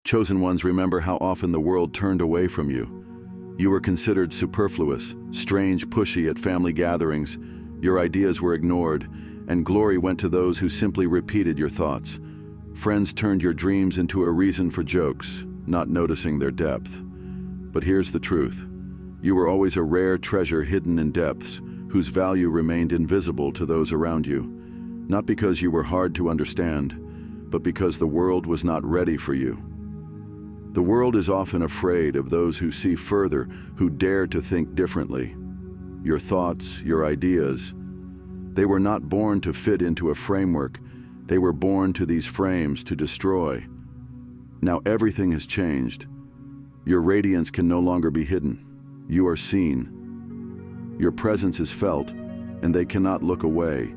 Chosen ones, remember how often the world turned away from you. You were considered superfluous, strange, pushy at family gatherings. Your ideas were ignored, and glory went to those who simply repeated your thoughts. Friends turned your dreams into a reason for jokes, not noticing their depth. But here's the truth. You were always a rare treasure hidden in depths, whose value remained invisible to those around you. Not because you were hard to understand, but because the world was not ready for you. The world is often afraid of those who see further, who dare to think differently. Your thoughts, your ideas, they were not born to fit into a framework. They were born to these frames to destroy. Now everything has changed. Your radiance can no longer be hidden. You are seen. Your presence is felt, and they cannot look away.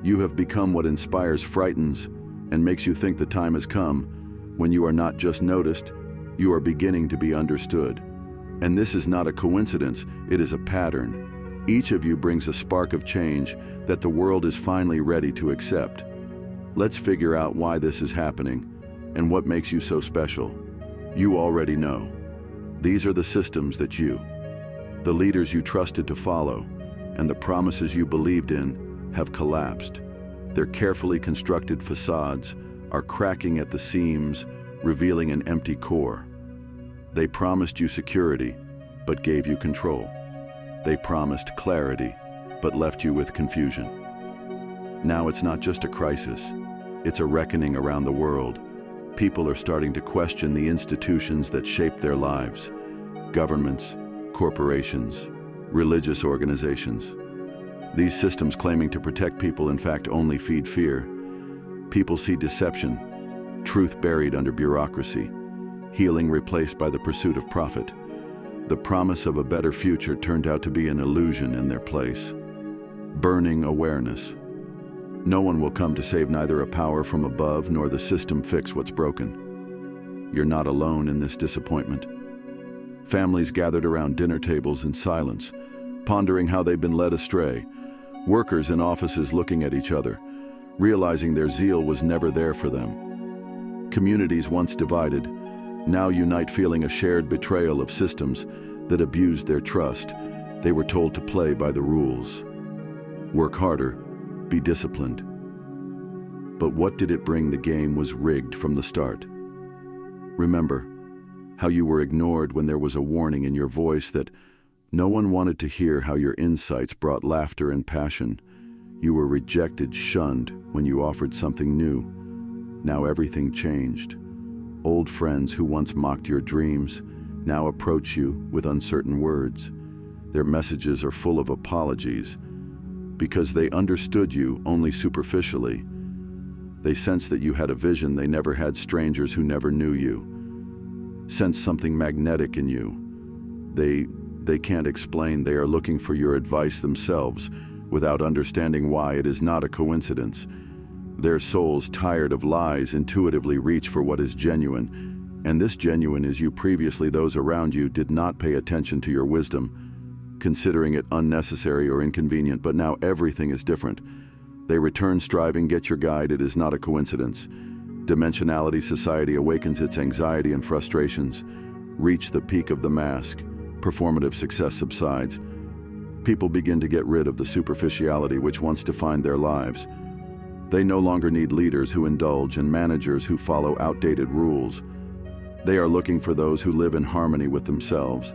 You have become what inspires, frightens, and makes you think the time has come when you are not just noticed, you are beginning to be understood. And this is not a coincidence, it is a pattern. Each of you brings a spark of change that the world is finally ready to accept. Let's figure out why this is happening and what makes you so special. You already know. These are the systems that you, the leaders you trusted to follow, and the promises you believed in have collapsed. Their carefully constructed facades are cracking at the seams, revealing an empty core. They promised you security, but gave you control. They promised clarity, but left you with confusion. Now it's not just a crisis, it's a reckoning around the world. People are starting to question the institutions that shape their lives. Governments, corporations, religious organizations. These systems claiming to protect people in fact only feed fear. People see deception, truth buried under bureaucracy, healing replaced by the pursuit of profit. The promise of a better future turned out to be an illusion in their place. Burning awareness. No one will come to save neither a power from above nor the system fix what's broken. You're not alone in this disappointment. Families gathered around dinner tables in silence, pondering how they've been led astray. Workers in offices looking at each other, realizing their zeal was never there for them. Communities once divided, now unite, feeling a shared betrayal of systems that abused their trust. They were told to play by the rules. Work harder, be disciplined. But what did it bring? The game was rigged from the start. Remember how you were ignored when there was a warning in your voice that no one wanted to hear, how your insights brought laughter and passion. You were rejected, shunned when you offered something new. Now everything changed. Old friends who once mocked your dreams now approach you with uncertain words. Their messages are full of apologies because they understood you only superficially. They sense that you had a vision they never had. Strangers who never knew you sense something magnetic in you. They can't explain. They are looking for your advice themselves without understanding why. It is not a coincidence. Their souls, tired of lies, intuitively reach for what is genuine. And this genuine is you. Previously, those around you did not pay attention to your wisdom, considering it unnecessary or inconvenient, but now everything is different. They return striving. Get your guide. It is not a coincidence. Dimensionality. Society awakens its anxiety and frustrations. Reach the peak of the mask. Performative success subsides. People begin to get rid of the superficiality which once defined their lives. They no longer need leaders who indulge and managers who follow outdated rules. They are looking for those who live in harmony with themselves.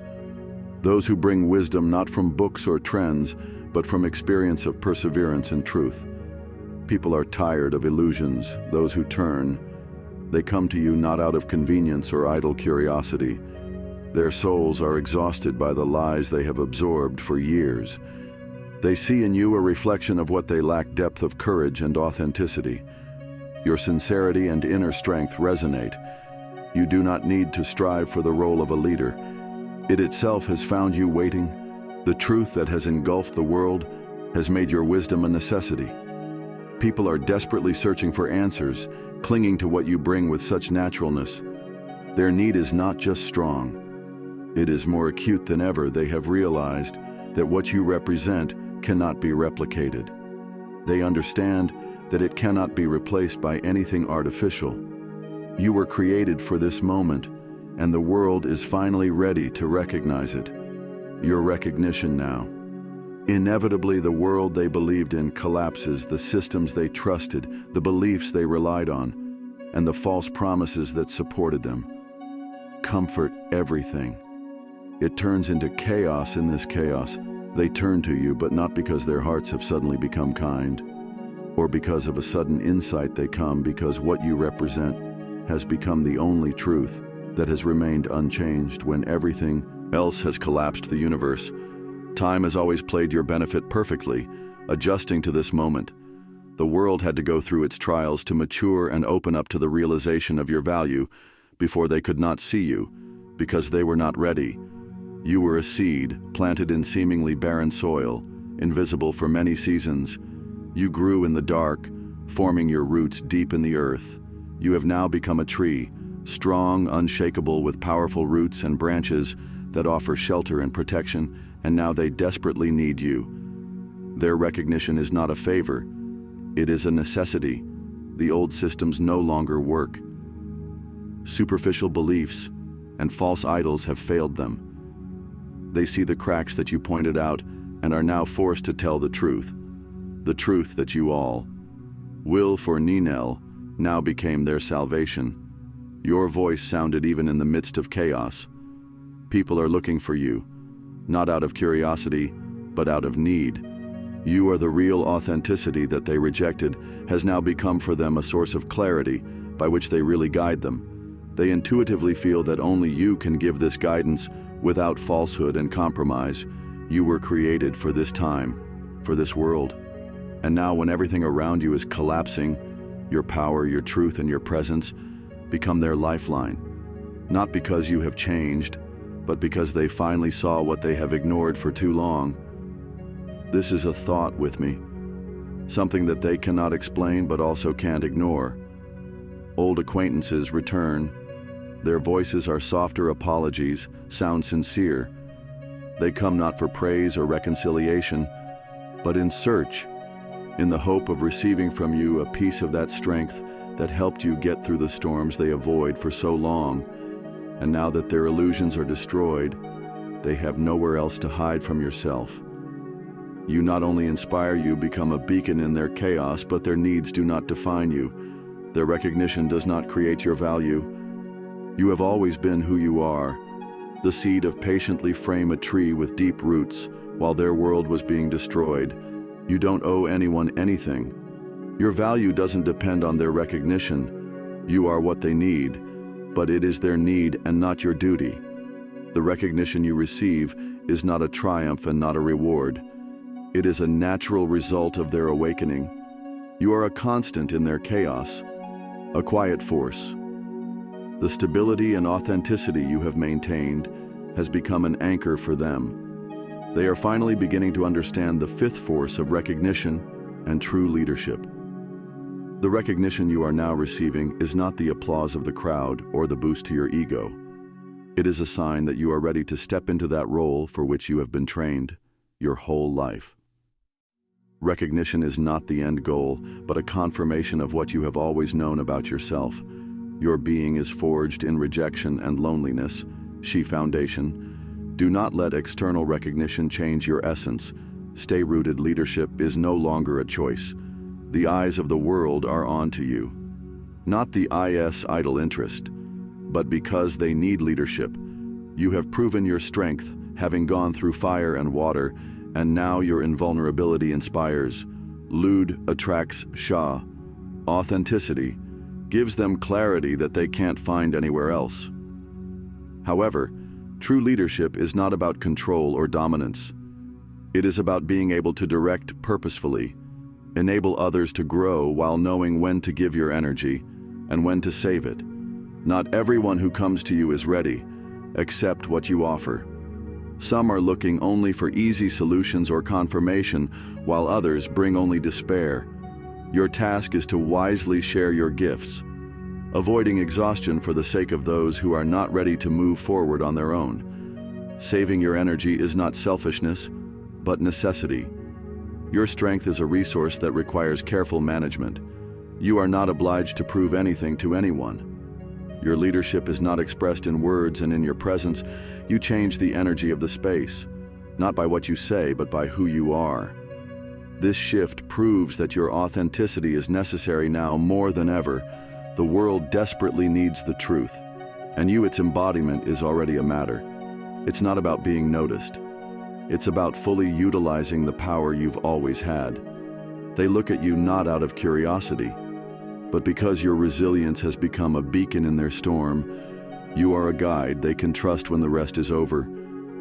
Those who bring wisdom not from books or trends, but from experience of perseverance and truth. People are tired of illusions. Those who turn, they come to you not out of convenience or idle curiosity. Their souls are exhausted by the lies they have absorbed for years. They see in you a reflection of what they lack: depth of courage and authenticity. Your sincerity and inner strength resonate. You do not need to strive for the role of a leader. It itself has found you waiting. The truth that has engulfed the world has made your wisdom a necessity. People are desperately searching for answers, clinging to what you bring with such naturalness. Their need is not just strong. It is more acute than ever. They have realized that what you represent cannot be replicated. They understand that it cannot be replaced by anything artificial. You were created for this moment, and the world is finally ready to recognize it. Your recognition now. Inevitably, the world they believed in collapses, the systems they trusted, the beliefs they relied on, and the false promises that supported them. Comfort everything. It turns into chaos. In this chaos, they turn to you, but not because their hearts have suddenly become kind, or because of a sudden insight. They come because what you represent has become the only truth that has remained unchanged when everything else has collapsed. The universe, time has always played your benefit perfectly, adjusting to this moment. The world had to go through its trials to mature and open up to the realization of your value before they could not see you, because they were not ready. You were a seed planted in seemingly barren soil, invisible for many seasons. You grew in the dark, forming your roots deep in the earth. You have now become a tree, strong, unshakable, with powerful roots and branches that offer shelter and protection, and now they desperately need you. Their recognition is not a favor, it is a necessity. The old systems no longer work. Superficial beliefs and false idols have failed them. They see the cracks that you pointed out and are now forced to tell the truth that you all will for Ninel now became their salvation. Your voice sounded even in the midst of chaos. People are looking for you, not out of curiosity, but out of need. You are the real authenticity that they rejected has now become for them a source of clarity by which they really guide them. They intuitively feel that only you can give this guidance without falsehood and compromise. You were created for this time, for this world. And now when everything around you is collapsing, your power, your truth, and your presence become their lifeline. Not because you have changed, but because they finally saw what they have ignored for too long. This is a thought with me, something that they cannot explain but also can't ignore. Old acquaintances return. Their voices are softer apologies, sound sincere. They come not for praise or reconciliation, but in search, in the hope of receiving from you a piece of that strength that helped you get through the storms they avoid for so long. And now that their illusions are destroyed, they have nowhere else to hide from yourself. You not only inspire, you become a beacon in their chaos, but their needs do not define you. Their recognition does not create your value. You have always been who you are. The seed of patiently frame a tree with deep roots while their world was being destroyed. You don't owe anyone anything. Your value doesn't depend on their recognition. You are what they need, but it is their need and not your duty. The recognition you receive is not a triumph and not a reward. It is a natural result of their awakening. You are a constant in their chaos, a quiet force. The stability and authenticity you have maintained has become an anchor for them. They are finally beginning to understand the fifth force of recognition and true leadership. The recognition you are now receiving is not the applause of the crowd or the boost to your ego. It is a sign that you are ready to step into that role for which you have been trained your whole life. Recognition is not the end goal, but a confirmation of what you have always known about yourself. Your being is forged in rejection and loneliness. She foundation. Do not let external recognition change your essence. Stay rooted. Leadership is no longer a choice. The eyes of the world are on to you. Not the idle interest, but because they need leadership. You have proven your strength, having gone through fire and water, and now your invulnerability inspires. Lud attracts Shah. Authenticity gives them clarity that they can't find anywhere else. However, true leadership is not about control or dominance. It is about being able to direct purposefully, enable others to grow while knowing when to give your energy and when to save it. Not everyone who comes to you is ready. Accept what you offer. Some are looking only for easy solutions or confirmation, while others bring only despair. Your task is to wisely share your gifts, avoiding exhaustion for the sake of those who are not ready to move forward on their own. Saving your energy is not selfishness, but necessity. Your strength is a resource that requires careful management. You are not obliged to prove anything to anyone. Your leadership is not expressed in words, and in your presence, you change the energy of the space, not by what you say, but by who you are. This shift proves that your authenticity is necessary now more than ever. The world desperately needs the truth, and you, its embodiment, is already a matter. It's not about being noticed. It's about fully utilizing the power you've always had. They look at you not out of curiosity, but because your resilience has become a beacon in their storm. You are a guide they can trust when the rest is over.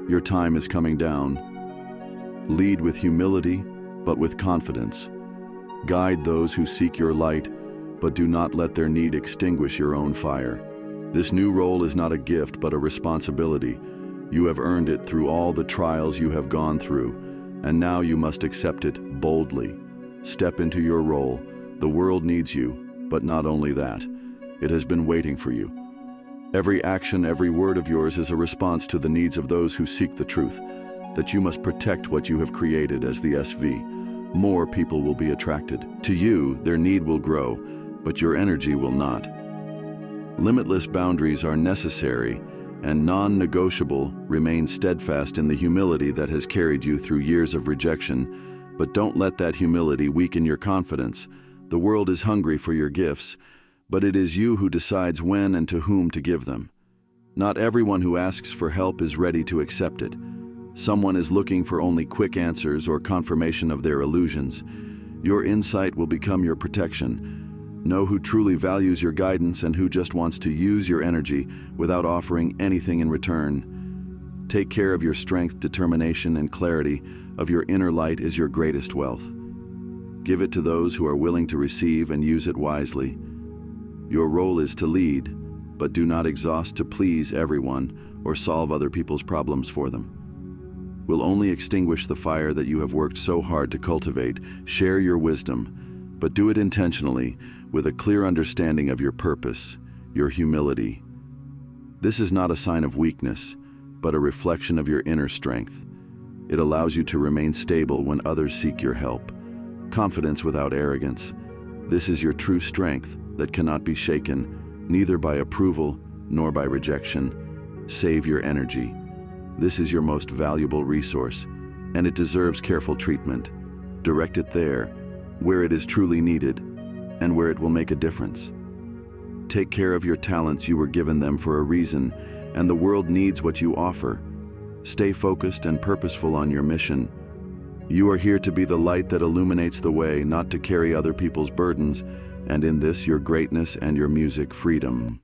Your time is coming down. Lead with humility, but with confidence. Guide those who seek your light, but do not let their need extinguish your own fire. This new role is not a gift, but a responsibility. You have earned it through all the trials you have gone through, and now you must accept it boldly. Step into your role. The world needs you, but not only that, it has been waiting for you. Every action, every word of yours is a response to the needs of those who seek the truth, that you must protect what you have created as the SV. More people will be attracted. To you, their need will grow, but your energy will not. Limitless boundaries are necessary, and non-negotiable. Remain steadfast in the humility that has carried you through years of rejection, but don't let that humility weaken your confidence. The world is hungry for your gifts, but it is you who decides when and to whom to give them. Not everyone who asks for help is ready to accept it. Someone is looking for only quick answers or confirmation of their illusions. Your insight will become your protection. Know who truly values your guidance and who just wants to use your energy without offering anything in return. Take care of your strength, determination, and clarity. Of your inner light is your greatest wealth. Give it to those who are willing to receive and use it wisely. Your role is to lead, but do not exhaust to please everyone or solve other people's problems for them. Will only extinguish the fire that you have worked so hard to cultivate. Share your wisdom, but do it intentionally, with a clear understanding of your purpose, your humility. This is not a sign of weakness, but a reflection of your inner strength. It allows you to remain stable when others seek your help. Confidence without arrogance. This is your true strength that cannot be shaken, neither by approval nor by rejection. Save your energy. This is your most valuable resource, and it deserves careful treatment. Direct it there, where it is truly needed, and where it will make a difference. Take care of your talents. You were given them for a reason, and the world needs what you offer. Stay focused and purposeful on your mission. You are here to be the light that illuminates the way, not to carry other people's burdens, and in this, your greatness and your music, freedom.